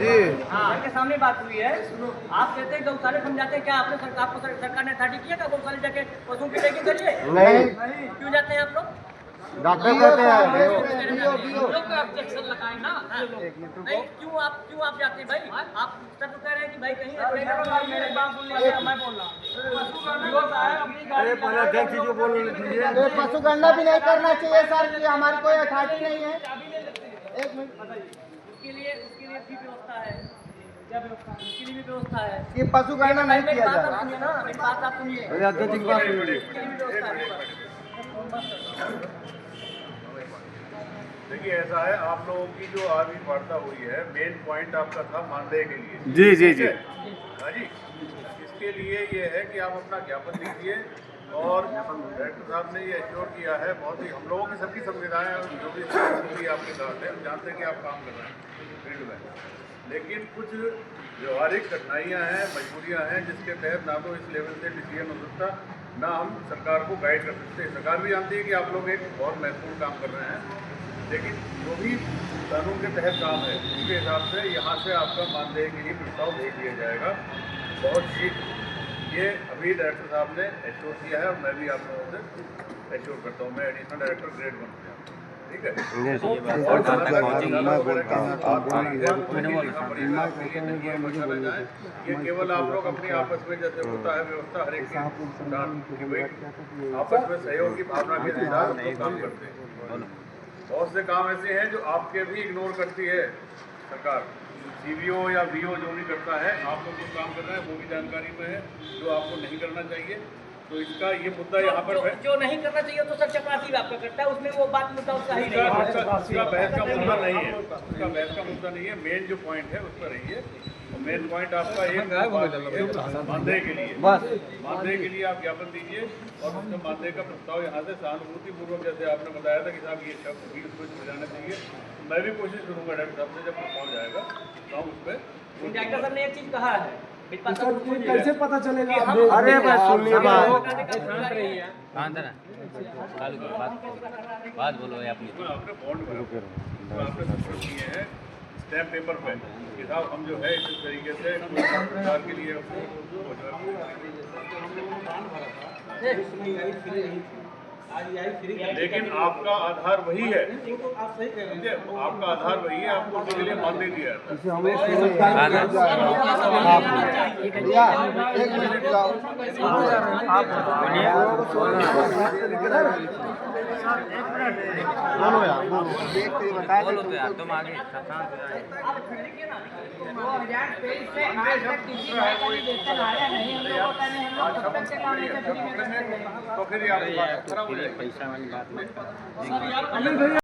जी हाँ के सामने बात हुई है। आप कहते हैं गौशाले समझाते हैं, क्या आपने आपको सरकार ने अथॉरिटी किया था गौशाले जाके पशु की ट्रैकिंग करिए? नहीं क्यों जाते हैं आप लोग? डॉक्टर कहते हैं लोग ऑब्जेक्शन लगाए ना। नहीं, क्यों आप जाते हैं भाई? आप सर तो कह रहे हैं कि भाई कहीं मेरे बात सुन लीजिए, मैं बोल रहा हूँ। अरे पहले अध्यक्ष जी को बोलने दीजिए। ये पशु गणना भी नहीं करना चाहिए सर कि हमारी कोई अथॉरिटी नहीं है। एक मिनट उसके लिए भी व्यवस्था है। क्या व्यवस्था? उसके लिए भी व्यवस्था है कि पशु गणना नहीं मेरी किया बात जाए। आप सुनिए ना, मेरी बात आप सुनिए। अरे अध्यक्ष जी की बात सुनिए। उसके लिए भी व्यवस्था है। देखिए ऐसा है, आप लोगों की जो आज भी वार्ता हुई है, मेन पॉइंट आपका था मानदेय के लिए। जी जी जी हाँ जी, इसके लिए ये है कि आप अपना ज्ञापन दीजिए। और डायरेक्टर साहब ने ये एश्योर किया है, बहुत ही हम लोगों की सबकी संविधाएं जो भी आपके साथ है, हम जानते हैं कि आप काम कर रहे हैं फील्ड में, लेकिन कुछ व्यवहारिक कठिनाइयाँ हैं, मजबूरियाँ हैं, जिसके तहत ना तो इस लेवल से डिसीजन हो सकता, ना हम सरकार को गाइड कर सकते। सरकार भी जानती है कि आप लोग एक बहुत महत्वपूर्ण काम कर रहे हैं, लेकिन जो भी कानून के तहत काम है उसके हिसाब से यहाँ से आपका मानदेय के लिए प्रस्ताव भेज दिया जाएगा बहुत शीघ्र। ये अभी डायरेक्टर साहब ने एश्योर किया है और मैं भी आप लोगों से एश्योर करता हूँ। मैं एडिशनल डायरेक्टर ग्रेड 1 से हूँ, ठीक है। ये केवल आप लोग अपनी आपस में जैसे होता है व्यवस्था, हर एक के आपस में सहयोग की भावना के साथ काम करते हैं। बहुत से काम ऐसे हैं जो आपके भी इग्नोर करती है सरकार, सीवीओ या वीओ जो भी करता है, आप लोग जो काम कर रहे हैं वो भी जानकारी में है, जो आपको नहीं करना चाहिए। तो इसका ये मुद्दा यहाँ पर जो नहीं करना चाहिए तो सर चपरासी आपका करता है, उसमें वो बात मुद्दा उसका ही नहीं है। उसका बहस का मुद्दा नहीं है, उसका बहस का मुद्दा नहीं है। मेन जो पॉइंट है उस पर रहिए। मेन पॉइंट आपका एक मानदेय के लिए, मानदेय के लिए आप ज्ञापन दीजिए और उसका मानदेय का प्रस्ताव यहाँ से सहानुभूतिपूर्वक, जैसे आपने बताया था कि साहब ये शब्द भी उसको छुड़ जाना चाहिए, तो मैं भी कोशिश करूँगा डायरेक्टर साहब से जब प्रस्ताव जाएगा तो हम उस पर। डायरेक्टर साहब ने एक चीज कहा है, कैसे पता चलेगा? अरे बस सुनिए बात। बात बोलो अपनी। आपने बॉन्ड भरा, तो आपने सब किए हैं स्टैम्प पेपर पे कि साहब हम जो है इस तरीके से सरकार के लिए लेकिन आपका आधार वही है, आपका आधार वही है, आपको उसके लिए मानदेय दिया बोलो तो यार, तुम आगे तो फिर पैसा वाली बात